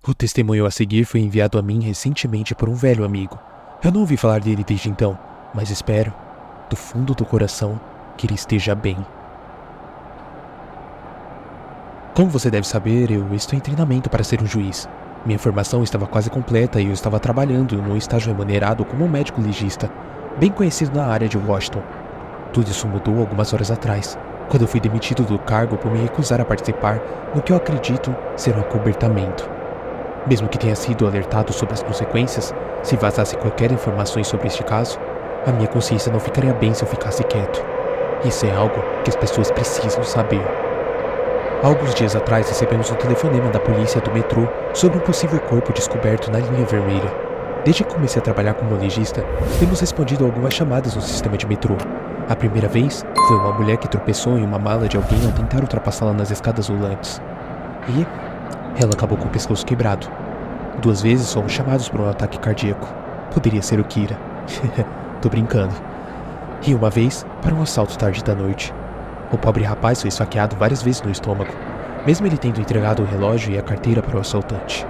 O testemunho a seguir foi enviado a mim recentemente por um velho amigo. Eu não ouvi falar dele desde então, mas espero, do fundo do coração, que ele esteja bem. Como você deve saber, eu estou em treinamento para ser um juiz. Minha formação estava quase completa e eu estava trabalhando num estágio remunerado como um médico legista, bem conhecido na área de Washington. Tudo isso mudou algumas horas atrás, quando eu fui demitido do cargo por me recusar a participar no que eu acredito ser um acobertamento. Mesmo que tenha sido alertado sobre as consequências, se vazasse qualquer informação sobre este caso, a minha consciência não ficaria bem se eu ficasse quieto. Isso é algo que as pessoas precisam saber. Há alguns dias atrás recebemos um telefonema da polícia do metrô sobre um possível corpo descoberto na linha vermelha. Desde que comecei a trabalhar como legista, temos respondido a algumas chamadas no sistema de metrô. A primeira vez foi uma mulher que tropeçou em uma mala de alguém ao tentar ultrapassá-la nas escadas rolantes. E ela acabou com o pescoço quebrado. 2 vezes fomos chamados por um ataque cardíaco. Poderia ser o Kira. Tô brincando. E uma vez para um assalto tarde da noite. O pobre rapaz foi esfaqueado várias vezes no estômago, mesmo ele tendo entregado o relógio e a carteira para o assaltante.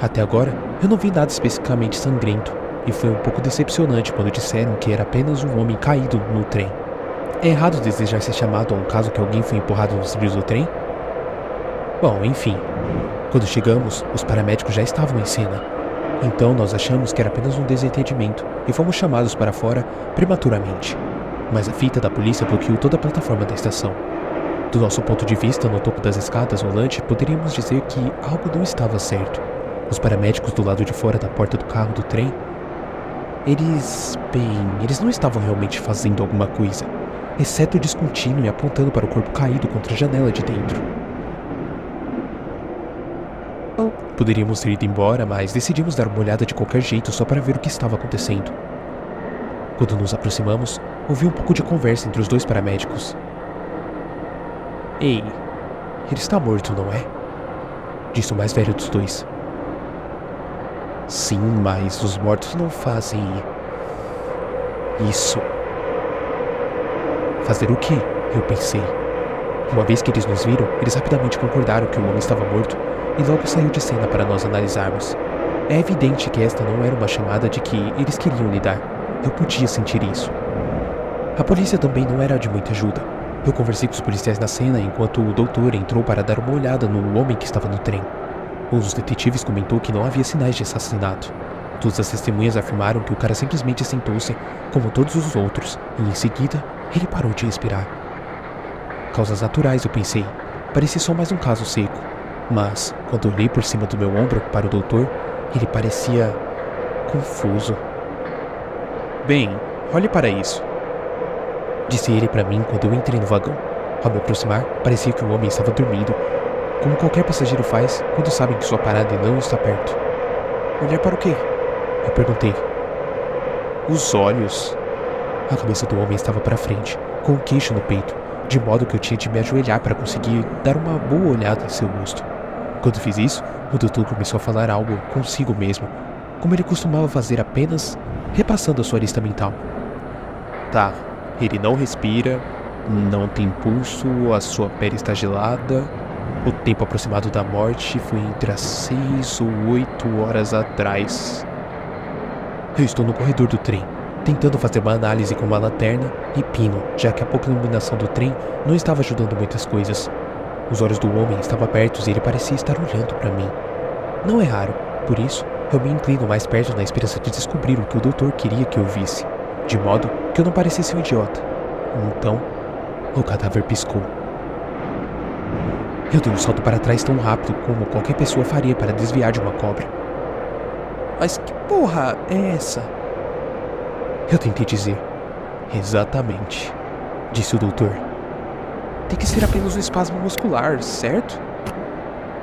Até agora, eu não vi nada especificamente sangrento, e foi um pouco decepcionante quando disseram que era apenas um homem caído no trem. É errado desejar ser chamado a um caso que alguém foi empurrado nos trilhos do trem? Bom, enfim. Quando chegamos, os paramédicos já estavam em cena. Então nós achamos que era apenas um desentendimento e fomos chamados para fora prematuramente. Mas a fita da polícia bloqueou toda a plataforma da estação. Do nosso ponto de vista, no topo das escadas rolante, poderíamos dizer que algo não estava certo. Os paramédicos do lado de fora da porta do carro do trem, eles não estavam realmente fazendo alguma coisa, exceto descontínuo e apontando para o corpo caído contra a janela de dentro. Poderíamos ter ido embora, mas decidimos dar uma olhada de qualquer jeito só para ver o que estava acontecendo. Quando nos aproximamos, ouvi um pouco de conversa entre os 2 paramédicos. Ei, ele está morto, não é? Disse o mais velho dos 2. Sim, mas os mortos não fazem isso. Fazer o quê? Eu pensei. Uma vez que eles nos viram, eles rapidamente concordaram que o homem estava morto e logo saiu de cena para nós analisarmos. É evidente que esta não era uma chamada de que eles queriam lidar. Eu podia sentir isso. A polícia também não era de muita ajuda. Eu conversei com os policiais na cena enquanto o doutor entrou para dar uma olhada no homem que estava no trem. Um dos detetives comentou que não havia sinais de assassinato. Todas as testemunhas afirmaram que o cara simplesmente sentou-se, como todos os outros, e em seguida, ele parou de respirar. Causas naturais, eu pensei. Parecia só mais um caso seco. Mas, quando olhei por cima do meu ombro para o doutor, ele parecia confuso. Bem, olhe para isso, disse ele para mim quando eu entrei no vagão. Ao me aproximar, parecia que o homem estava dormindo, como qualquer passageiro faz quando sabem que sua parada não está perto. Olhar para o quê? Eu perguntei. Os olhos. A cabeça do homem estava para frente, com o queixo no peito, de modo que eu tinha de me ajoelhar para conseguir dar uma boa olhada em seu rosto. Quando fiz isso, o doutor começou a falar algo consigo mesmo, como ele costumava fazer, apenas repassando a sua lista mental. Tá, ele não respira, não tem pulso, a sua pele está gelada. O tempo aproximado da morte foi entre as 6 ou 8 horas atrás. Eu estou no corredor do trem, tentando fazer uma análise com uma lanterna e pino, já que a pouca iluminação do trem não estava ajudando muitas coisas. Os olhos do homem estavam abertos e ele parecia estar olhando para mim. Não é raro, por isso eu me inclino mais perto na esperança de descobrir o que o doutor queria que eu visse, de modo que eu não parecesse um idiota. Então, o cadáver piscou. Eu dei um salto para trás tão rápido como qualquer pessoa faria para desviar de uma cobra. Mas que porra é essa? Eu tentei dizer. Exatamente, disse o doutor. Tem que ser apenas um espasmo muscular, certo?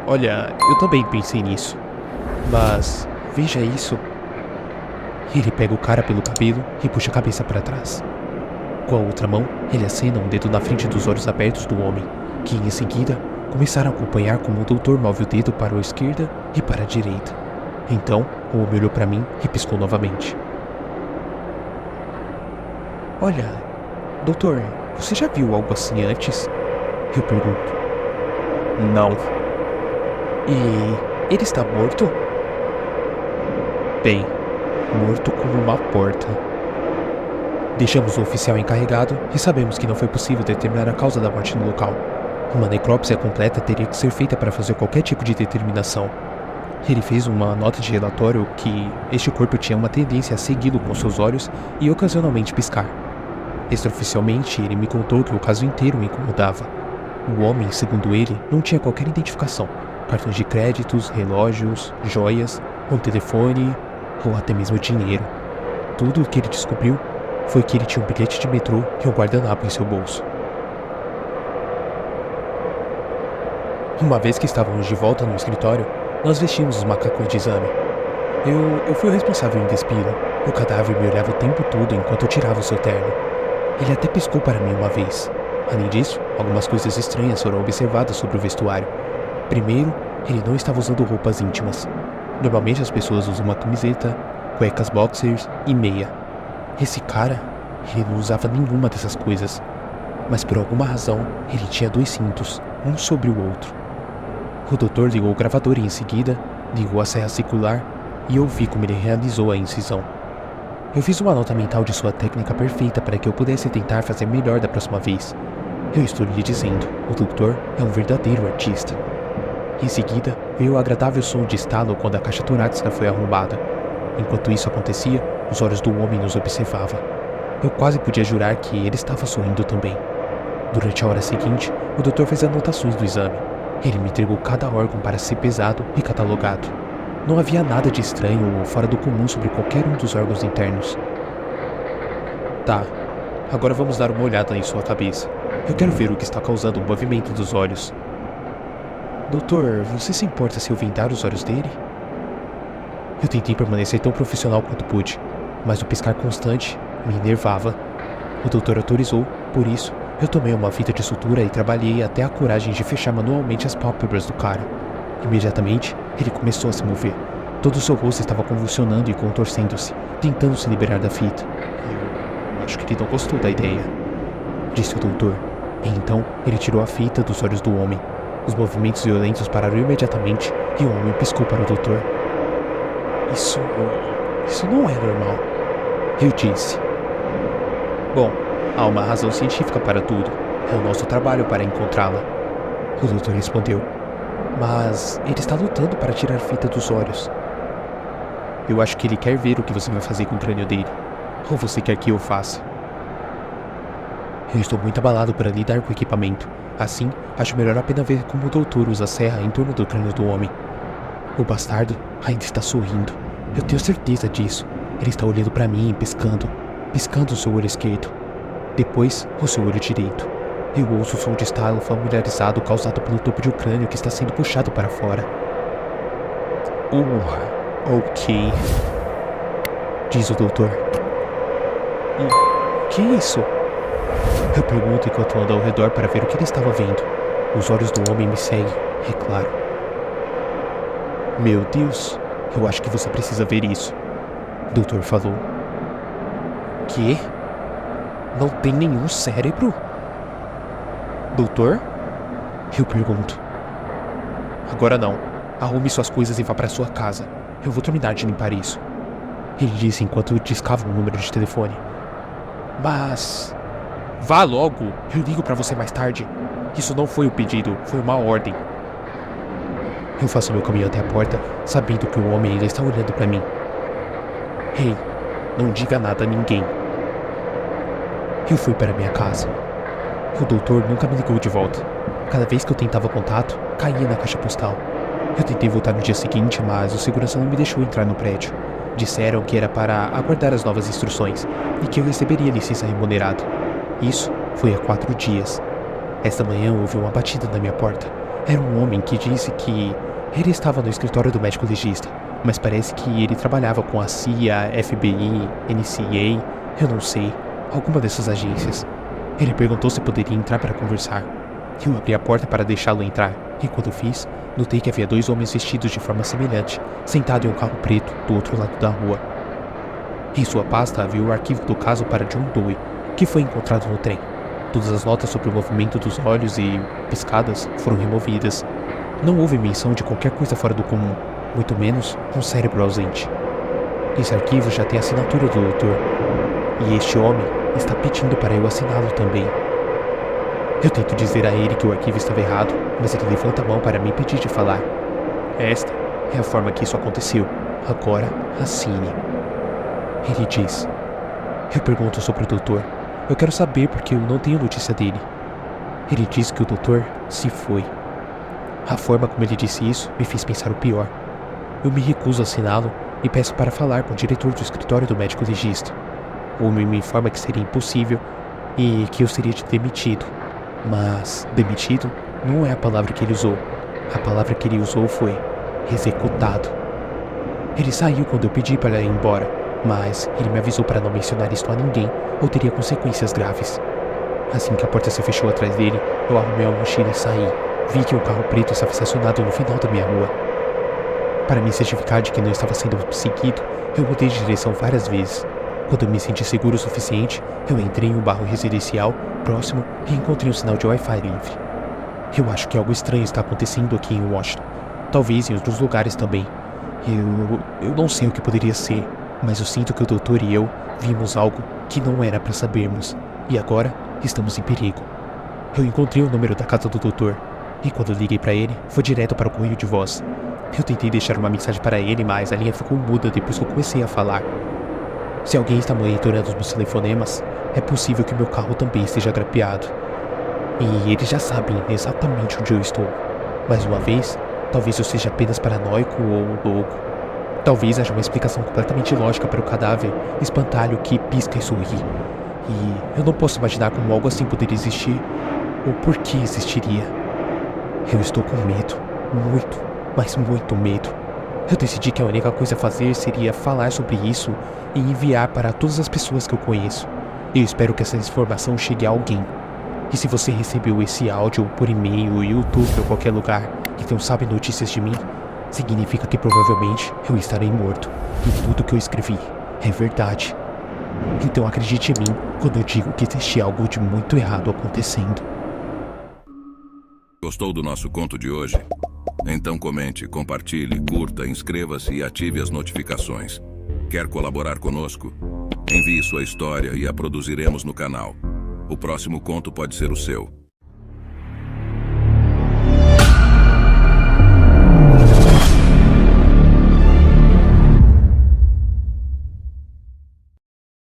Olha, eu também pensei nisso. Mas, veja isso. Ele pega o cara pelo cabelo e puxa a cabeça para trás. Com a outra mão, ele acena um dedo na frente dos olhos abertos do homem, que em seguida começaram a acompanhar como o doutor move o dedo para a esquerda e para a direita. Então, o homem olhou para mim e piscou novamente. Olha, doutor, você já viu algo assim antes? Eu pergunto. Não. E Ele está morto? Bem, morto como uma porta. Deixamos o oficial encarregado e sabemos que não foi possível determinar a causa da morte no local. Uma necrópsia completa teria que ser feita para fazer qualquer tipo de determinação. Ele fez uma nota de relatório que este corpo tinha uma tendência a segui-lo com seus olhos e ocasionalmente piscar. Extraoficialmente, ele me contou que o caso inteiro o incomodava. O homem, segundo ele, não tinha qualquer identificação, cartões de créditos, relógios, joias, um telefone ou até mesmo dinheiro. Tudo o que ele descobriu foi que ele tinha um bilhete de metrô e um guardanapo em seu bolso. Uma vez que estávamos de volta no escritório, nós vestimos os macacões de exame. Eu fui o responsável em despí-lo. O cadáver me olhava o tempo todo enquanto eu tirava o seu terno. Ele até piscou para mim uma vez. Além disso, algumas coisas estranhas foram observadas sobre o vestuário. Primeiro, ele não estava usando roupas íntimas. Normalmente as pessoas usam uma camiseta, cuecas boxers e meia. Esse cara, ele não usava nenhuma dessas coisas. Mas por alguma razão, ele tinha 2 cintos, um sobre o outro. O doutor ligou o gravador e em seguida, ligou a serra circular e eu vi como ele realizou a incisão. Eu fiz uma nota mental de sua técnica perfeita para que eu pudesse tentar fazer melhor da próxima vez. Eu estou lhe dizendo, o doutor é um verdadeiro artista. Em seguida, veio o agradável som de estalo quando a caixa torácica foi arrombada. Enquanto isso acontecia, os olhos do homem nos observavam. Eu quase podia jurar que ele estava sorrindo também. Durante a hora seguinte, o doutor fez anotações do exame. Ele me entregou cada órgão para ser pesado e catalogado. Não havia nada de estranho ou fora do comum sobre qualquer um dos órgãos internos. Tá, agora vamos dar uma olhada em sua cabeça. Eu quero ver o que está causando o movimento dos olhos. Doutor, você se importa se eu vendar os olhos dele? Eu tentei permanecer tão profissional quanto pude, mas o piscar constante me enervava. O doutor autorizou, por isso, eu tomei uma fita de sutura e trabalhei até a coragem de fechar manualmente as pálpebras do cara. Imediatamente, ele começou a se mover. Todo o seu rosto estava convulsionando e contorcendo-se, tentando se liberar da fita. Eu acho que ele não gostou da ideia, disse o doutor. E então, ele tirou a fita dos olhos do homem. Os movimentos violentos pararam imediatamente e o homem piscou para o doutor. Isso não é normal, eu disse. Bom, há uma razão científica para tudo. É o nosso trabalho para encontrá-la. O doutor respondeu. Mas ele está lutando para tirar a fita dos olhos. Eu acho que ele quer ver o que você vai fazer com o crânio dele. Ou você quer que eu faça? Eu estou muito abalado para lidar com o equipamento. Assim, acho melhor apenas ver como o doutor usa a serra em torno do crânio do homem. O bastardo ainda está sorrindo. Eu tenho certeza disso. Ele está olhando para mim e piscando o seu olho esquerdo. Depois, o seu olho direito. Eu ouço o som de estalo familiarizado causado pelo topo de um crânio que está sendo puxado para fora. Ok, diz o doutor. O que é isso? Eu pergunto enquanto ando ao redor para ver o que ele estava vendo. Os olhos do homem me seguem, é claro. Meu Deus, eu acho que você precisa ver isso, o doutor falou. Quê? Não tem nenhum cérebro? Doutor? Eu pergunto. Agora não. Arrume suas coisas e vá para sua casa. Eu vou terminar de limpar isso. Ele disse enquanto discava um número de telefone. Mas... vá logo! Eu ligo para você mais tarde. Isso não foi o pedido, foi uma ordem. Eu faço meu caminho até a porta, sabendo que o homem ainda está olhando para mim. Ei, não diga nada a ninguém. Eu fui para minha casa. O doutor nunca me ligou de volta. Cada vez que eu tentava contato, caía na caixa postal. Eu tentei voltar no dia seguinte, mas o segurança não me deixou entrar no prédio. Disseram que era para aguardar as novas instruções e que eu receberia licença remunerada. Isso foi há 4 dias. Esta manhã houve uma batida na minha porta. Era um homem que disse que ele estava no escritório do médico legista, mas parece que ele trabalhava com a CIA, FBI, NCA, eu não sei, alguma dessas agências. Ele perguntou se poderia entrar para conversar. Eu abri a porta para deixá-lo entrar, e quando fiz, notei que havia 2 homens vestidos de forma semelhante, sentados em um carro preto do outro lado da rua. Em sua pasta havia o arquivo do caso para John Doe, que foi encontrado no trem. Todas as notas sobre o movimento dos olhos e piscadas foram removidas. Não houve menção de qualquer coisa fora do comum, muito menos um cérebro ausente. Esse arquivo já tem a assinatura do doutor, e este homem está pedindo para eu assiná-lo também. Eu tento dizer a ele que o arquivo estava errado, mas ele levanta a mão para me impedir de falar. Esta é a forma que isso aconteceu. Agora, assine. Ele diz. Eu pergunto sobre o doutor. Eu quero saber porque eu não tenho notícia dele. Ele diz que o doutor se foi. A forma como ele disse isso me fez pensar o pior. Eu me recuso a assiná-lo e peço para falar com o diretor do escritório do médico legista. O homem me informa que seria impossível e que eu seria demitido. Mas demitido não é a palavra que ele usou. A palavra que ele usou foi executado. Ele saiu quando eu pedi para ir embora, mas ele me avisou para não mencionar isto a ninguém ou teria consequências graves. Assim que a porta se fechou atrás dele, eu arrumei a mochila e saí. Vi que um carro preto estava estacionado no final da minha rua. Para me certificar de que não estava sendo seguido, eu mudei de direção várias vezes. Quando eu me senti seguro o suficiente, eu entrei em um bairro residencial próximo e encontrei um sinal de Wi-Fi livre. Eu acho que algo estranho está acontecendo aqui em Washington. Talvez em outros lugares também. Eu não sei o que poderia ser, mas eu sinto que o doutor e eu vimos algo que não era para sabermos. E agora estamos em perigo. Eu encontrei o número da casa do doutor. E quando liguei para ele, foi direto para o correio de voz. Eu tentei deixar uma mensagem para ele, mas a linha ficou muda depois que eu comecei a falar. Se alguém está monitorando os meus telefonemas, é possível que meu carro também esteja grapeado. E eles já sabem exatamente onde eu estou. Mais uma vez, talvez eu seja apenas paranoico ou louco. Talvez haja uma explicação completamente lógica para o cadáver espantalho que pisca e sorri. E eu não posso imaginar como algo assim poderia existir, ou por que existiria. Eu estou com medo, muito, mas muito medo. Eu decidi que a única coisa a fazer seria falar sobre isso e enviar para todas as pessoas que eu conheço. Eu espero que essa informação chegue a alguém. E se você recebeu esse áudio por e-mail, YouTube ou qualquer lugar que não sabe notícias de mim, significa que provavelmente eu estarei morto. E tudo que eu escrevi é verdade. Então acredite em mim quando eu digo que existe algo de muito errado acontecendo. Gostou do nosso conto de hoje? Então comente, compartilhe, curta, inscreva-se e ative as notificações. Quer colaborar conosco? Envie sua história e a produziremos no canal. O próximo conto pode ser o seu.